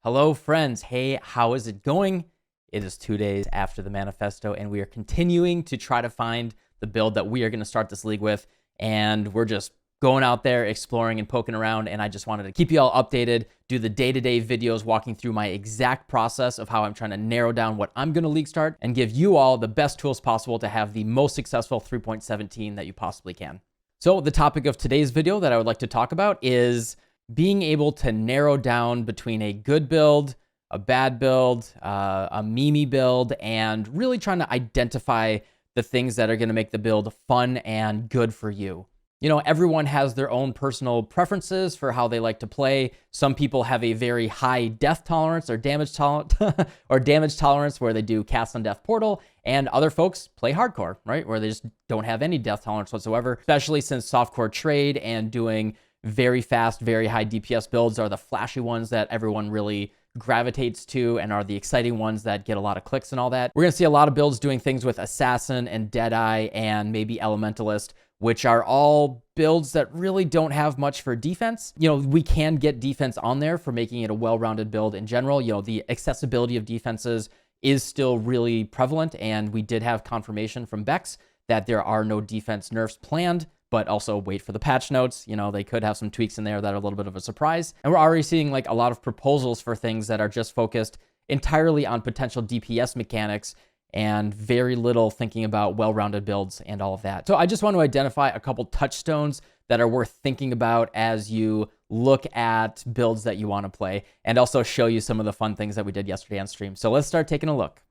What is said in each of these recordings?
Hello, friends. Hey, how is it going? It is 2 days after the manifesto, and we are continuing to try to find the build that we are going to start this league with. And we're just going out there, exploring and poking around. And I just wanted to keep you all updated, do the day-to-day videos walking through my exact process of how I'm trying to narrow down what I'm going to league start and give you all the best tools possible to have the most successful 3.17 that you possibly can. So the topic of today's video that I would like to talk about is being able to narrow down between a good build, a bad build, a memey build, and really trying to identify the things that are going to make the build fun and good for you. You know, everyone has their own personal preferences for how they like to play. Some people have a very high death tolerance or damage tolerance where they do cast on death portal, and other folks play hardcore, right? Where they just don't have any death tolerance whatsoever, especially since softcore trade and doing very fast, very high DPS builds are the flashy ones that everyone really gravitates to and are the exciting ones that get a lot of clicks and all that. We're going to see a lot of builds doing things with Assassin and Deadeye and maybe Elementalist, which are all builds that really don't have much for defense. You know, we can get defense on there for making it a well-rounded build in general. You know, the accessibility of defenses is still really prevalent, and we did have confirmation from Bex that there are no defense nerfs planned, but also wait for the patch notes. You know, they could have some tweaks in there that are a little bit of a surprise. And we're already seeing like a lot of proposals for things that are just focused entirely on potential DPS mechanics and very little thinking about well-rounded builds and all of that. So I just want to identify a couple touchstones that are worth thinking about as you look at builds that you want to play, and also show you some of the fun things that we did yesterday on stream. So let's start taking a look.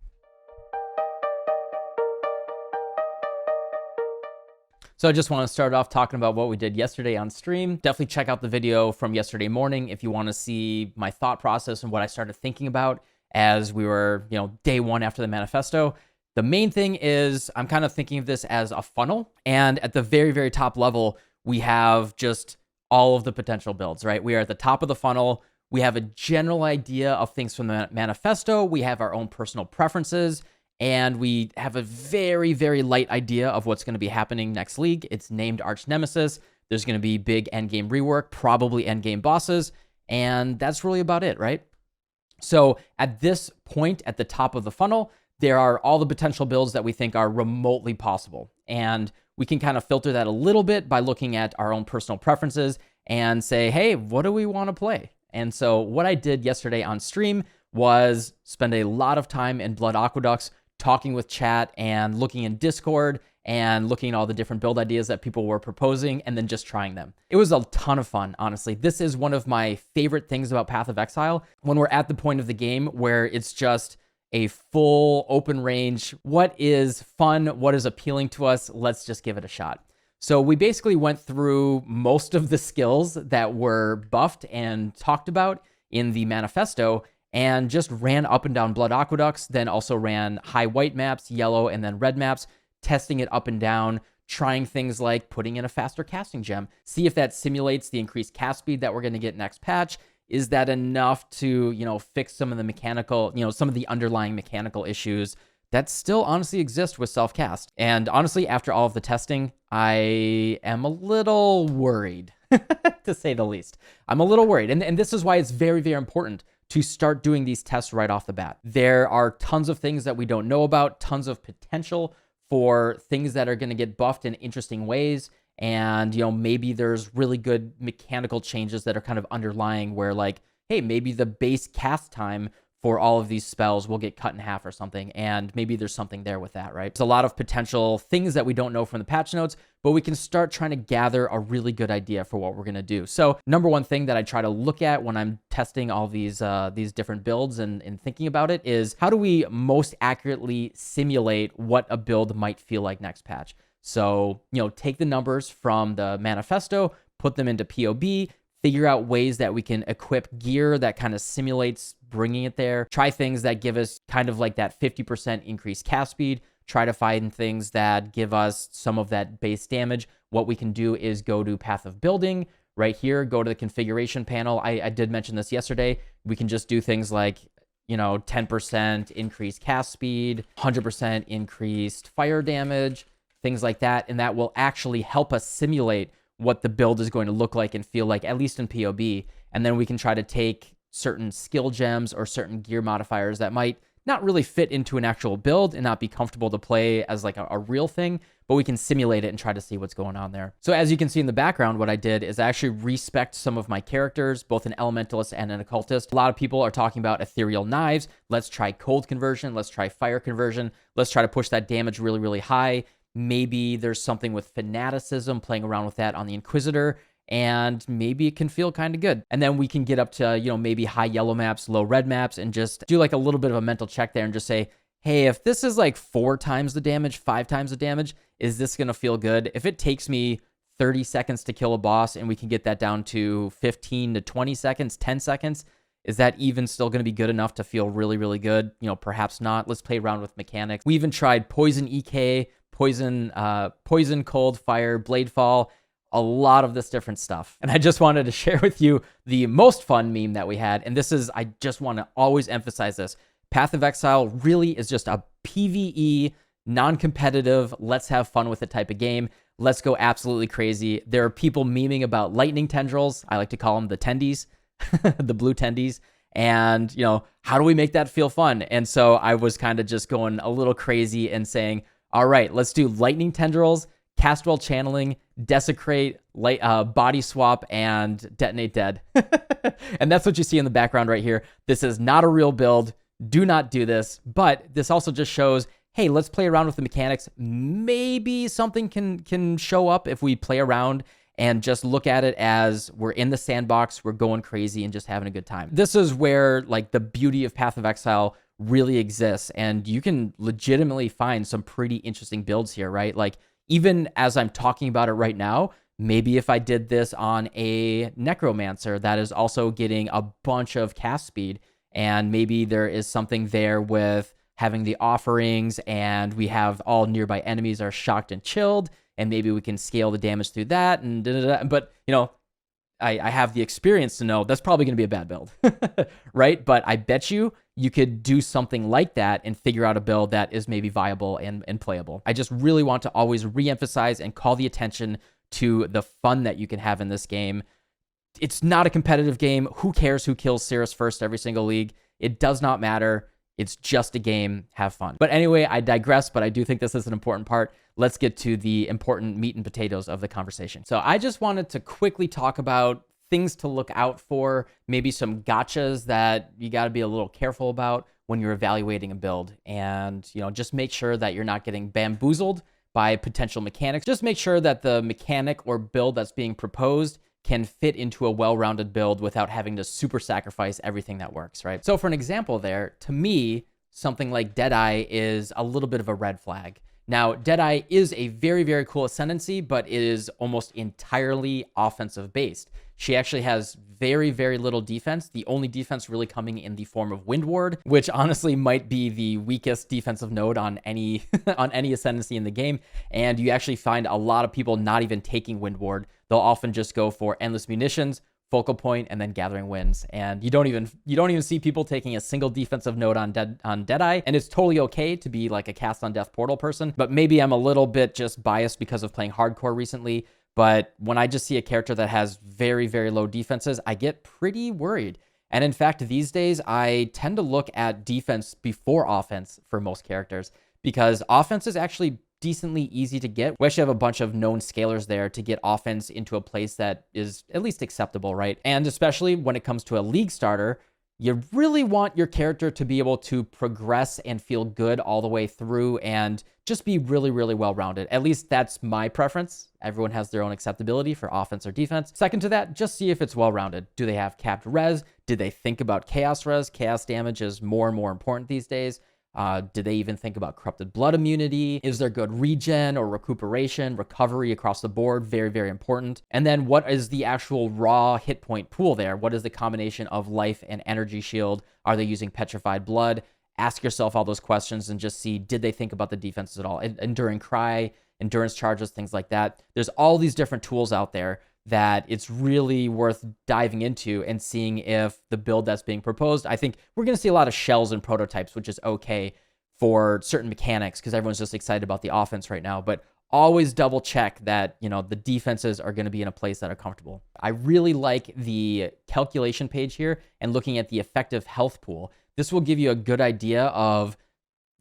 So I just want to start off talking about what we did yesterday on stream. Definitely check out the video from yesterday morning if you want to see my thought process and what I started thinking about as we were, you know, day one after the manifesto. The main thing is I'm kind of thinking of this as a funnel. And at the very, very top level, we have just all of the potential builds, right? We are at the top of the funnel. We have a general idea of things from the manifesto. We have our own personal preferences. And we have a very, very light idea of what's going to be happening next league. It's named Arch Nemesis. There's going to be big endgame rework, probably endgame bosses. And that's really about it, right? So at this point, at the top of the funnel, there are all the potential builds that we think are remotely possible. And we can kind of filter that a little bit by looking at our own personal preferences and say, hey, what do we want to play? And so what I did yesterday on stream was spend a lot of time in Blood Aqueducts, talking with chat and looking in Discord and looking at all the different build ideas that people were proposing and then just trying them. It was a ton of fun, honestly. This is one of my favorite things about Path of Exile, when we're at the point of the game where it's just a full open range. What is fun? What is appealing to us? Let's just give it a shot. So we basically went through most of the skills that were buffed and talked about in the manifesto and just ran up and down Blood Aqueducts, then also ran high white maps, yellow, and then red maps, testing it up and down, trying things like putting in a faster casting gem, see if that simulates the increased cast speed that we're going to get next patch. Is that enough to, you know, fix some of the mechanical, you know, some of the underlying mechanical issues that still honestly exist with self-cast? And honestly, after all of the testing, I am a little worried, to say the least. I'm a little worried. And this is why it's very, very important to start doing these tests right off the bat. There are tons of things that we don't know about, tons of potential for things that are going to get buffed in interesting ways. And, you know, maybe there's really good mechanical changes that are kind of underlying where, like, hey, maybe the base cast time for all of these spells will get cut in half or something. And maybe there's something there with that, right? There's a lot of potential things that we don't know from the patch notes, but we can start trying to gather a really good idea for what we're going to do. So number one thing that I try to look at when I'm testing all these different builds and thinking about it is, how do we most accurately simulate what a build might feel like next patch? So, you know, take the numbers from the manifesto, put them into POB, figure out ways that we can equip gear that kind of simulates bringing it there. Try things that give us kind of like that 50% increased cast speed. Try to find things that give us some of that base damage. What we can do is go to Path of Building right here, go to the configuration panel. I did mention this yesterday. We can just do things like, you know, 10% increased cast speed, 100% increased fire damage, things like that. And that will actually help us simulate what the build is going to look like and feel like, at least in POB. And then we can try to take certain skill gems or certain gear modifiers that might not really fit into an actual build and not be comfortable to play as like a real thing, but we can simulate it and try to see what's going on there. So as you can see in the background, what I did is I actually respect some of my characters, both an elementalist and an occultist. A lot of people are talking about ethereal knives. Let's try cold conversion. Let's try fire conversion. Let's try to push that damage really, really high. Maybe there's something with fanaticism, playing around with that on the Inquisitor, and maybe it can feel kind of good. And then we can get up to, you know, maybe high yellow maps, low red maps, and just do like a little bit of a mental check there and just say, hey, if this is like 4 times the damage, 5 times the damage, is this going to feel good? If it takes me 30 seconds to kill a boss and we can get that down to 15 to 20 seconds, 10 seconds, is that even still going to be good enough to feel really, really good? You know, perhaps not. Let's play around with mechanics. We even tried poison EK, poison, cold, fire, blade fall, a lot of this different stuff. And I just wanted to share with you the most fun meme that we had. And this is, I just want to always emphasize this. Path of Exile really is just a PvE, non-competitive, let's have fun with it type of game. Let's go absolutely crazy. There are people memeing about lightning tendrils. I like to call them the tendies, the blue tendies. And, you know, how do we make that feel fun? And so I was kind of just going a little crazy and saying, all right, let's do lightning tendrils, cast while channeling, desecrate, body swap, and detonate dead. And that's what you see in the background right here. This is not a real build. Do not do this. But this also just shows, hey, let's play around with the mechanics. Maybe something can show up if we play around and just look at it as we're in the sandbox, we're going crazy and just having a good time. This is where like the beauty of Path of Exile really exists, and you can legitimately find some pretty interesting builds here, right? Like, even as I'm talking about it right now, maybe if I did this on a necromancer that is also getting a bunch of cast speed, and maybe there is something there with having the offerings, and we have all nearby enemies are shocked and chilled, and maybe we can scale the damage through that, and but, you know, I have the experience to know that's probably going to be a bad build, right? But I bet you could do something like that and figure out a build that is maybe viable and playable. I just really want to always reemphasize and call the attention to the fun that you can have in this game. It's not a competitive game. Who cares who kills Cirrus first every single league? It does not matter. It's just a game. Have fun. But anyway, I digress, but I do think this is an important part. Let's get to the important meat and potatoes of the conversation. So I just wanted to quickly talk about things to look out for, maybe some gotchas that you got to be a little careful about when you're evaluating a build. And, you know, just make sure that you're not getting bamboozled by potential mechanics. Just make sure that the mechanic or build that's being proposed can fit into a well-rounded build without having to super sacrifice everything that works, right? So for an example there, to me, something like Deadeye is a little bit of a red flag. Now, Deadeye is a very, very cool ascendancy, but it is almost entirely offensive based. She actually has very, very little defense. The only defense really coming in the form of Wind Ward, which honestly might be the weakest defensive node on any on any ascendancy in the game. And you actually find a lot of people not even taking Wind Ward. They'll often just go for endless munitions, focal point, and then gathering winds. And you don't even see people taking a single defensive node on Deadeye. And it's totally okay to be like a cast on death portal person. But maybe I'm a little bit just biased because of playing hardcore recently. But when I just see a character that has very, very low defenses, I get pretty worried. And in fact, these days, I tend to look at defense before offense for most characters, because offense is actually decently easy to get. We actually have a bunch of known scalers there to get offense into a place that is at least acceptable, right? And especially when it comes to a league starter, you really want your character to be able to progress and feel good all the way through and just be really, really well-rounded. At least that's my preference. Everyone has their own acceptability for offense or defense. Second to that, just see if it's well-rounded. Do they have capped res? Did they think about chaos res? Chaos damage is more and more important these days. Did they even think about corrupted blood immunity? Is there good regen or recuperation, recovery across the board? Very, very important. And then what is the actual raw hit point pool there? What is the combination of life and energy shield? Are they using petrified blood? Ask yourself all those questions and just see, did they think about the defenses at all? Enduring cry, endurance charges, things like that. There's all these different tools out there that it's really worth diving into and seeing if the build that's being proposed. I think we're going to see a lot of shells and prototypes, which is okay for certain mechanics because everyone's just excited about the offense right now. But always double check that, the defenses are going to be in a place that are comfortable. I really like the calculation page here and looking at the effective health pool. This will give you a good idea of,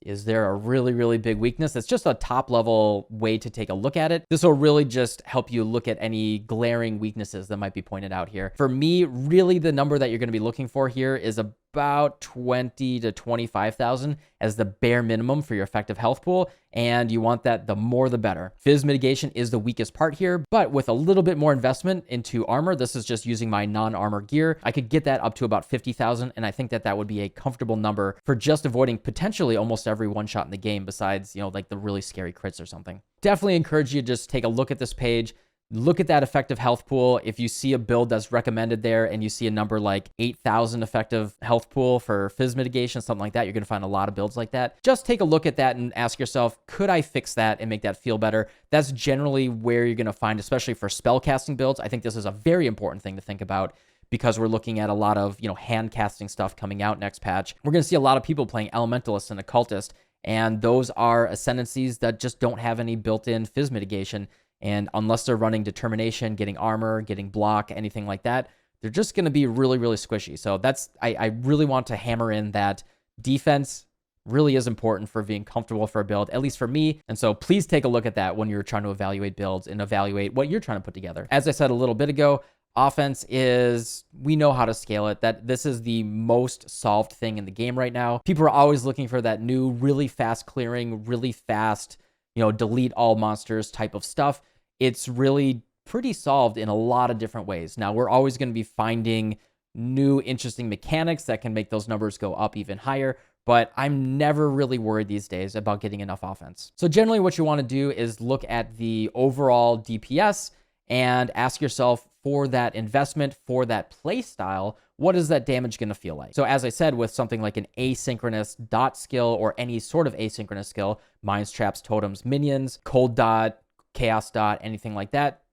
is there a really, really big weakness? It's just a top level way to take a look at it. This will really just help you look at any glaring weaknesses that might be pointed out here. For me, really the number that you're going to be looking for here is about 20 to 25,000 as the bare minimum for your effective health pool. And you want that, the more the better. Fizz mitigation is the weakest part here, but with a little bit more investment into armor, this is just using my non-armor gear, I could get that up to about 50,000. And I think that that would be a comfortable number for just avoiding potentially almost every one shot in the game besides, like the really scary crits or something. Definitely encourage you to just take a look at this page. Look at that effective health pool. If you see a build that's recommended there and you see a number like 8,000 effective health pool for fizz mitigation, something like that, you're going to find a lot of builds like that. Just take a look at that and ask yourself, could I fix that and make that feel better? That's generally where you're going to find, especially for spell casting builds. I think this is a very important thing to think about because we're looking at a lot of, hand casting stuff coming out next patch. We're going to see a lot of people playing Elementalist and Occultist, and those are ascendancies that just don't have any built-in fizz mitigation. And unless they're running determination, getting armor, getting block, anything like that, they're just going to be really, really squishy. So I really want to hammer in that defense really is important for being comfortable for a build, at least for me. And so please take a look at that when you're trying to evaluate builds and evaluate what you're trying to put together. As I said a little bit ago, offense is, we know how to scale it. That this is the most solved thing in the game right now. People are always looking for that new, really fast clearing, really fast, delete all monsters type of stuff. It's really pretty solved in a lot of different ways. Now, we're always going to be finding new interesting mechanics that can make those numbers go up even higher, but I'm never really worried these days about getting enough offense. So generally what you want to do is look at the overall DPS and ask yourself, for that investment, for that play style, what is that damage going to feel like? So as I said, with something like an asynchronous dot skill or any sort of asynchronous skill, mines, traps, totems, minions, cold dot, chaos dot, anything like that,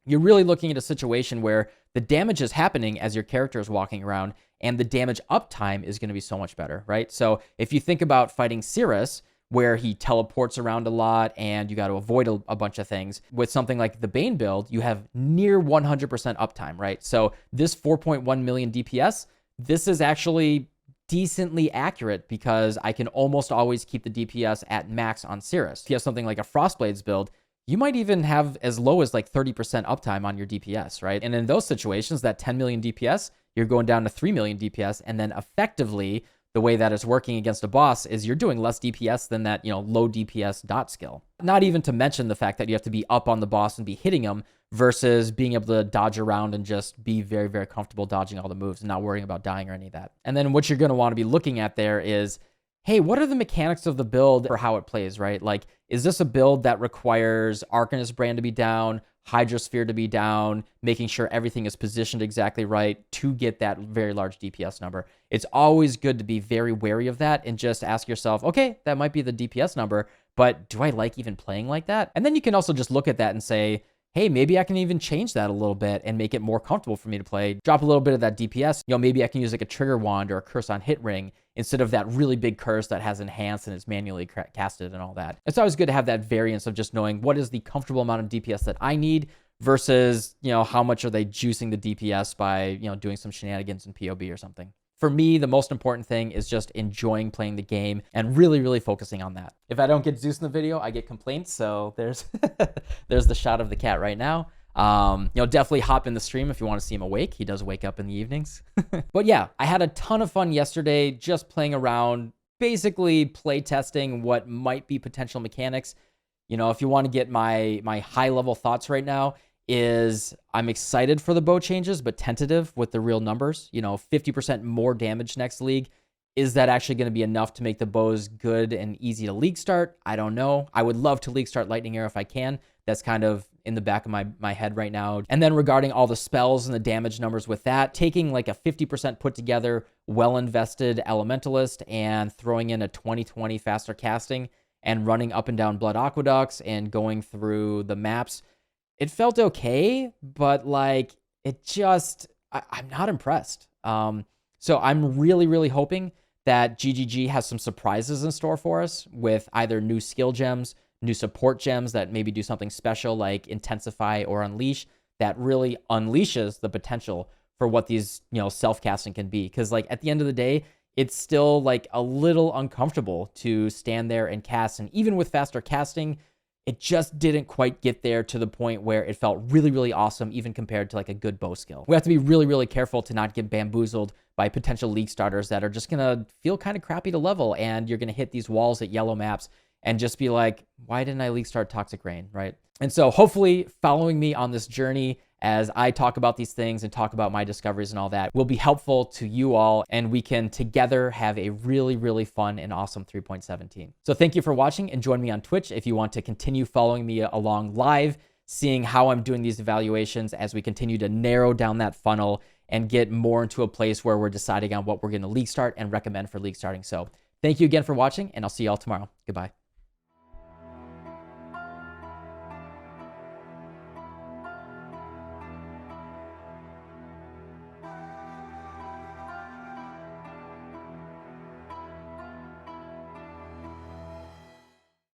you're really looking at a situation where the damage is happening as your character is walking around and the damage uptime is going to be so much better, right? So if you think about fighting Cirrus, where he teleports around a lot and you got to avoid a bunch of things. With something like the Bane build, you have near 100% uptime, right? So this 4.1 million DPS, this is actually decently accurate because I can almost always keep the DPS at max on Cirrus. If you have something like a Frostblades build, you might even have as low as like 30% uptime on your DPS, right? And in those situations, that 10 million DPS, you're going down to 3 million DPS, and then effectively, the way that it's working against a boss is you're doing less DPS than that, low DPS dot skill. Not even to mention the fact that you have to be up on the boss and be hitting them versus being able to dodge around and just be very, very comfortable dodging all the moves and not worrying about dying or any of that. And then what you're going to want to be looking at there is, hey, what are the mechanics of the build for how it plays, right? Like, is this a build that requires Arcanist Brand to be down, Hydrosphere to be down, making sure everything is positioned exactly right to get that very large DPS number? It's always good to be very wary of that and just ask yourself, okay, that might be the DPS number, but do I like even playing like that? And then you can also just look at that and say, hey, maybe I can even change that a little bit and make it more comfortable for me to play. Drop a little bit of that DPS. Maybe I can use like a trigger wand or a curse on hit ring instead of that really big curse that has enhanced and is manually casted and all that. It's always good to have that variance of just knowing what is the comfortable amount of DPS that I need versus, how much are they juicing the DPS by, doing some shenanigans in POB or something. For me, the most important thing is just enjoying playing the game and really, really focusing on that. If I don't get Zeus in the video, I get complaints. So there's there's the shot of the cat right now. Definitely hop in the stream if you want to see him awake. He does wake up in the evenings. But yeah, I had a ton of fun yesterday just playing around, basically play testing what might be potential mechanics. If you want to get my high level thoughts right now, is I'm excited for the bow changes, but tentative with the real numbers. 50% more damage next league. Is that actually going to be enough to make the bows good and easy to league start? I don't know. I would love to league start Lightning Arrow if I can. That's kind of in the back of my head right now. And then regarding all the spells and the damage numbers with that, taking like a 50% put together, well-invested Elementalist and throwing in a 20/20 faster casting and running up and down Blood Aqueducts and going through the maps, it felt okay, but like it just, I'm not impressed. So I'm really, really hoping that GGG has some surprises in store for us with either new skill gems, new support gems that maybe do something special like intensify or unleash, that really unleashes the potential for what these, self-casting can be. Because like at the end of the day, it's still like a little uncomfortable to stand there and cast. And even with faster casting, it just didn't quite get there to the point where it felt really, really awesome, even compared to like a good bow skill. We have to be really, really careful to not get bamboozled by potential League starters that are just gonna feel kind of crappy to level, and you're gonna hit these walls at yellow maps and just be like, why didn't I League start Toxic Rain, right? And so hopefully following me on this journey as I talk about these things and talk about my discoveries and all that will be helpful to you all, and we can together have a really, really fun and awesome 3.17. So thank you for watching, and join me on Twitch if you want to continue following me along live, seeing how I'm doing these evaluations as we continue to narrow down that funnel and get more into a place where we're deciding on what we're going to League start and recommend for League starting. So thank you again for watching, and I'll see you all tomorrow. Goodbye.